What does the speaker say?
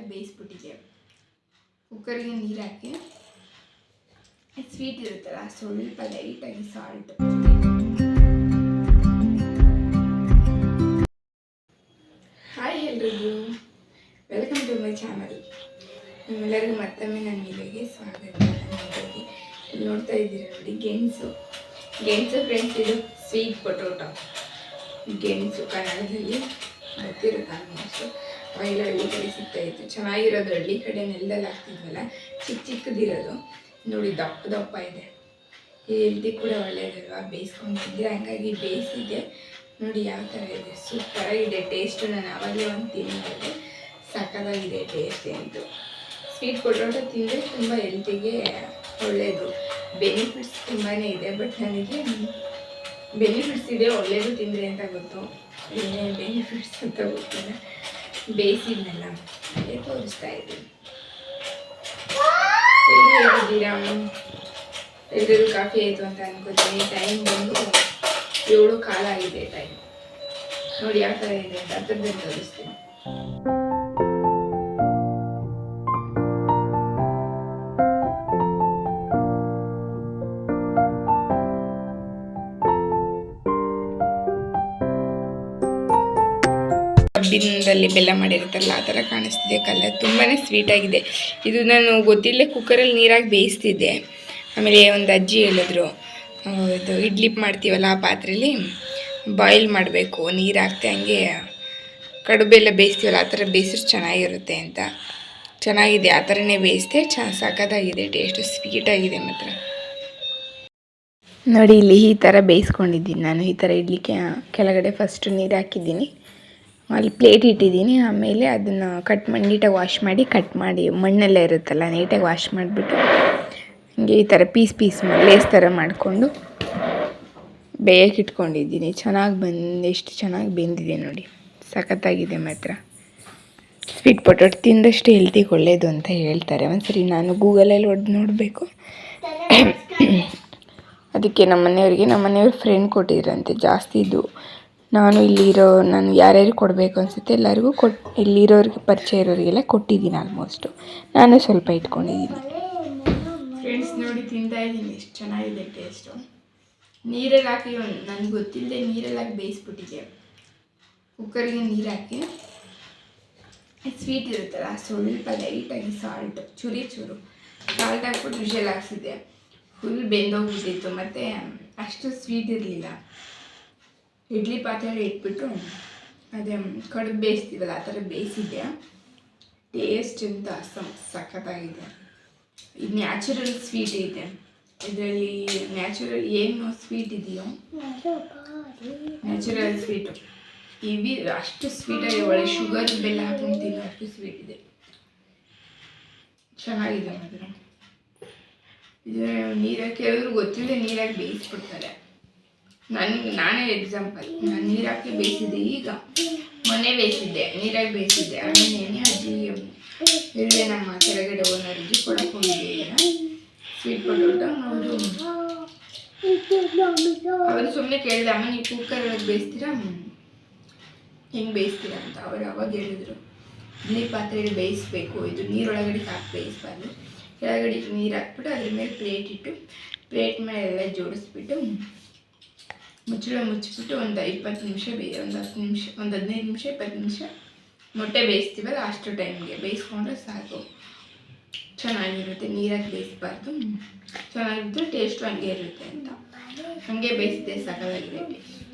ನೀರಾಗಿ ಬೇಯಿಸ್ಬಿಟ್ಟಿದ್ದೆ. ಕುಕ್ಕರ್ಗೆ ನೀರು ಹಾಕಿ ಸ್ವೀಟ್ ಇರುತ್ತಲ್ಲ ಸ್ವಲ್ಪ ಲೈಟಾಗಿ ಸಾಲ್ಟ್. ಹಾಯ್ ಎಲ್ರಿಗೂ, ವೆಲ್ಕಮ್ ಟು ಮೈ ಚಾನಲ್. ನಿಮ್ಮೆಲ್ಲರಿಗೂ ಮತ್ತೊಮ್ಮೆ ನನ್ನ ವಿಡಿಯೋಗೆ ಸ್ವಾಗತ. ಇಲ್ಲಿ ನೋಡ್ತಾ ಇದ್ದೀರಾ ನೋಡಿ, ಗೆಣಸು ಫ್ರೆಂಡ್ಸ್. ಇದು ಸ್ವೀಟ್ ಪೊಟೊಟೊ ಗೆಣಸು. ಕನ್ನಡದಲ್ಲಿ ಗೊತ್ತಿರುತ್ತೆ ಆಲ್ಮೋಸ್ಟ್. ಹಳ್ಳಿ ಕಡೆ ಸಿಗ್ತಾಯಿತ್ತು, ಚೆನ್ನಾಗಿರೋದು. ಹಳ್ಳಿ ಕಡೆ ನೆಲದಲ್ಲಿ ಹಾಕ್ತಿದ್ವಲ್ಲ, ಚಿಕ್ಕದಿರೋದು ನೋಡಿ, ದಪ್ಪ ಇದೆ. ಈ ಹೆಲ್ತಿ ಕೂಡ ಒಳ್ಳೆಯದಲ್ವಾ, ಬೇಯಿಸ್ಕೊಂಡಿದ್ದೆ. ಹಂಗಾಗಿ ಬೇಯಿಸಿದ್ದೆ ನೋಡಿ ಯಾವ ಥರ ಇದೆ. ಸೂಪರಾಗಿದೆ ಟೇಸ್ಟು. ನಾನು ಆವಾಗಲೇ ಒಂದು ತಿಂದಿದ್ದೆ, ಸಕ್ಕತ್ತಾಗಿದೆ ಟೇಸ್ಟ್ ಅಂತೂ. ಸ್ವೀಟ್ ಪೊಟೊಟೊ ತಿಂದರೆ ತುಂಬ ಹೆಲ್ತಿಗೆ ಒಳ್ಳೆಯದು. ಬೆನಿಫಿಟ್ಸ್ ತುಂಬಾ ಇದೆ. ಬಟ್ ನನಗೆ ಬೆನಿಫಿಟ್ಸ್ ಇದೆ, ಒಳ್ಳೆಯದು ತಿಂದರೆ ಅಂತ ಗೊತ್ತು. ಏನೇನು ಬೆನಿಫಿಟ್ಸ್ ಅಂತ ಗೊತ್ತಿಲ್ಲ. ಬೇಯಿಸಿದ್ನಲ್ಲ ಅದೇ ತೋರಿಸ್ತಾ ಇದ್ದೀನಿ. ಹೇಗಿದ್ದೀರಾ? ಎಲ್ಲರೂ ಕಾಫಿ ಆಯಿತು ಅಂತ ಅನ್ಕೋತೀನಿ. ಟೈಮ್ ಬಂದು 7:15 ಆಗಿದೆ ಟೈಮ್. ನೋಡಿ ಯಾವ ಥರ ಇದೆ ಅಂತ ಹತ್ರದಲ್ಲಿ ತೋರಿಸ್ತೀನಿ. ಕಬ್ಬಿನದಲ್ಲಿ ಬೆಲ್ಲ ಮಾಡಿರುತ್ತಲ್ಲ ಆ ಥರ ಕಾಣಿಸ್ತಿದೆ. ಕಲರ್ ತುಂಬಾ ಸ್ವೀಟಾಗಿದೆ. ಇದು ನಾನು ಗೊತ್ತಿಲ್ಲೇ ಕುಕ್ಕರಲ್ಲಿ ನೀರಾಗಿ ಬೇಯಿಸ್ತಿದ್ದೆ. ಆಮೇಲೆ ಒಂದು ಅಜ್ಜಿ ಹೇಳಿದ್ರು, ಇದು ಇಡ್ಲಿ ಮಾಡ್ತೀವಲ್ಲ ಆ ಪಾತ್ರೆಯಲ್ಲಿ ಬಾಯ್ಲ್ ಮಾಡಬೇಕು, ನೀರು ಹಾಕ್ತೆ ಹಂಗೆ ಕಡುಬೆಲ್ಲ ಬೇಯಿಸ್ತೀವಲ್ಲ ಆ ಥರ ಬೇಯಿಸಿದ್ರೆ ಚೆನ್ನಾಗಿರುತ್ತೆ ಅಂತ. ಚೆನ್ನಾಗಿದೆ, ಆ ಥರನೇ ಬೇಯಿಸಿದೆ. ಸಖತ್ತಾಗಿದೆ ಟೇಸ್ಟು, ಸ್ವೀಟಾಗಿದೆ ಮಾತ್ರ. ನೋಡಿ ಇಲ್ಲಿ ಈ ಥರ ಬೇಯಿಸ್ಕೊಂಡಿದ್ದೀನಿ ನಾನು. ಈ ಥರ ಇಡ್ಲಿಕ್ಕೆ ಕೆಳಗಡೆ ಫಸ್ಟು ನೀರು ಹಾಕಿದ್ದೀನಿ, ಅಲ್ಲಿ ಪ್ಲೇಟ್ ಇಟ್ಟಿದ್ದೀನಿ. ಆಮೇಲೆ ಅದನ್ನು ಕಟ್ ಮಾಡಿ ನೀಟಾಗಿ ವಾಶ್ ಮಾಡಿ ಮಣ್ಣೆಲ್ಲ ಇರುತ್ತಲ್ಲ ನೀಟಾಗಿ ವಾಶ್ ಮಾಡಿಬಿಟ್ಟು ಹಂಗೆ ಈ ಥರ ಪೀಸ್ ಲೇಸ್ ಥರ ಮಾಡಿಕೊಂಡು ಬೇಯಕ್ಕೆ ಇಟ್ಕೊಂಡಿದ್ದೀನಿ. ಎಷ್ಟು ಚೆನ್ನಾಗಿ ಬೆಂದಿದೆ ನೋಡಿ, ಸಖತ್ತಾಗಿದೆ ಮಾತ್ರ. ಸ್ವೀಟ್ ಪೊಟೊಟೊ ತಿಂದಷ್ಟು ಹೆಲ್ತಿಗೆ ಒಳ್ಳೆಯದು ಅಂತ ಹೇಳ್ತಾರೆ. ಒಂದ್ಸರಿ ನಾನು ಗೂಗಲಲ್ಲಿ ಹೊಡೆದು ನೋಡಬೇಕು. ಅದಕ್ಕೆ ನಮ್ಮ ಮನೆಯವ್ರ ಫ್ರೆಂಡ್ ಕೊಟ್ಟಿದ್ರಂತೆ ಜಾಸ್ತಿ. ಇದು ನಾನು ಯಾರ್ಯಾರು ಕೊಡಬೇಕು ಅನಿಸುತ್ತೆ ಎಲ್ಲರಿಗೂ ಇಲ್ಲಿರೋರಿಗೆ ಪರಿಚಯ ಇರೋರಿಗೆಲ್ಲ ಕೊಟ್ಟಿದ್ದೀನಿ ಆಲ್ಮೋಸ್ಟು. ನಾನು ಸ್ವಲ್ಪ ಇಟ್ಕೊಂಡಿದ್ದೀನಿ. ಫ್ರೆಂಡ್ಸ್ ನೋಡಿ ತಿಂತಾ ಇದ್ದೀನಿ, ಎಷ್ಟು ಚೆನ್ನಾಗಿದೆ ಟೇಸ್ಟು. ನೀರಲ್ಲಿ ಹಾಕಿ ನನಗೆ ಗೊತ್ತಿಲ್ಲದೆ ನೀರಲ್ಲಿ ಹಾಕಿ ಬೇಯಿಸ್ಬಿಟ್ಟಿದ್ದೆ. ಕುಕ್ಕರ್ಗೆ ನೀರು ಹಾಕಿ ಸ್ವೀಟ್ ಇರುತ್ತಲ್ಲ ಸ್ವಲ್ಪ ಲೈಟಾಗಿ ಚೂರು ಸಾಲ್ಟ್ ಹಾಕ್ಬಿಟ್ಟು ವಿಷಲ್ ಹಾಕ್ಸಿದ್ದೆ. ಫುಲ್ ಬೆಂದೋಗ್ಬಿಟ್ಟಿತ್ತು, ಮತ್ತು ಅಷ್ಟು ಸ್ವೀಟ್ ಇರಲಿಲ್ಲ. ಇಡ್ಲಿ ಪಾತ್ರೆಯಲ್ಲಿ ಇಟ್ಬಿಟ್ಟು ಅದೇ ಕಡುಬು ಬೇಯಿಸ್ತೀವಲ್ಲ ಆ ಥರ ಬೇಯಿಸಿದ್ದೆ. ಟೇಸ್ಟ್ ಅಂತ ಸಖತ್ತಾಗಿದೆ. ಇದು ನ್ಯಾಚುರಲ್ ಸ್ವೀಟ್ ಇದೆ ಇದರಲ್ಲಿ. ನ್ಯಾಚುರಲ್ ಏನು ಸ್ವೀಟ್ ಇದೆಯೋ ನ್ಯಾಚುರಲ್ ಸ್ವೀಟು. ಅಷ್ಟು ಸ್ವೀಟಾಗಿ ಒಳ್ಳೆ ಶುಗರ್ ಬೆಲ್ಲ ಹಾಕೊಂಡು ತಿನ್ನೋ ಅಷ್ಟು ಸ್ವೀಟ್ ಇದೆ. ಚೆನ್ನಾಗಿದೆ ಮಾತ್ರ. ಇದು ನೀರಾಗಿ ಕೆಲವರು ಗೊತ್ತಿಲ್ಲದೆ ನೀರಾಗಿ ಬೇಯಿಸ್ಬಿಡ್ತಾರೆ. ನಾನೇ ಎಕ್ಸಾಂಪಲ್. ನಾನು ನೀರು ಹಾಕಿ ಬೇಯಿಸಿದ್ದೆ. ಈಗ ಮೊನ್ನೆ ಬೇಯಿಸಿದ್ದೆ, ನೀರಾಗಿ ಬೇಯಿಸಿದ್ದೆ. ಆಮೇಲೆ ಅಜ್ಜಿ ಹೇಳಿದೆ, ನಮ್ಮ ಕೆಳಗಡೆ ಓನರ್ ಅಜ್ಜಿ ಕೊಡಕ್ಕೆ ಹೋಗಿದ್ದೆ. ಈಗ ಸ್ವೀಟ್ ಪೊಟೊಟೊ ಅವರು ಸುಮ್ಮನೆ ಕೇಳಿದೆ, ಅಮ್ಮ ನೀವು ಕುಕ್ಕರ್ ಒಳಗೆ ಬೇಯಿಸ್ತೀರಾ, ಹೆಂಗೆ ಬೇಯಿಸ್ತೀರಾ ಅಂತ. ಅವರು ಅವಾಗ ಹೇಳಿದ್ರು, ಇಡ್ಲಿ ಪಾತ್ರೆಯಲ್ಲಿ ಬೇಯಿಸ್ಬೇಕು, ಇದು ನೀರೊಳಗಡೆ ಹಾಕಿ ಬೇಯಿಸ್ಬಾರ್ದು. ಕೆಳಗಡೆ ನೀರು ಹಾಕ್ಬಿಟ್ಟು ಅದ್ರ ಮೇಲೆ ಪ್ಲೇಟ್ ಇಟ್ಟು ಪ್ಲೇಟ್ ಮೇಲೆ ಎಲ್ಲ ಜೋಡಿಸ್ಬಿಟ್ಟು ಮುಚ್ಚಿಬಿಟ್ಟು ಒಂದು 20 ನಿಮಿಷ ಒಂದು 15 ನಿಮಿಷ 20 ನಿಮಿಷ ಮೊಟ್ಟೆ ಬೇಯಿಸ್ತೀವಲ್ಲ ಅಷ್ಟು ಟೈಮ್ಗೆ ಬೇಯಿಸ್ಕೊಂಡ್ರೆ ಸಾಕು. ಚೆನ್ನಾಗಿರುತ್ತೆ. ನೀರಾಗಿ ಬೇಯಿಸ್ಬಾರ್ದು, ಚೆನ್ನಾಗಿರುತ್ತೆ. ಟೇಸ್ಟು ಹಂಗೆ ಇರುತ್ತೆ ಅಂತ ಹಂಗೆ ಬೇಯಿಸಿದೆ. ಸಕಲಾಗಿದೆ ಟೇಸ್ಟ್.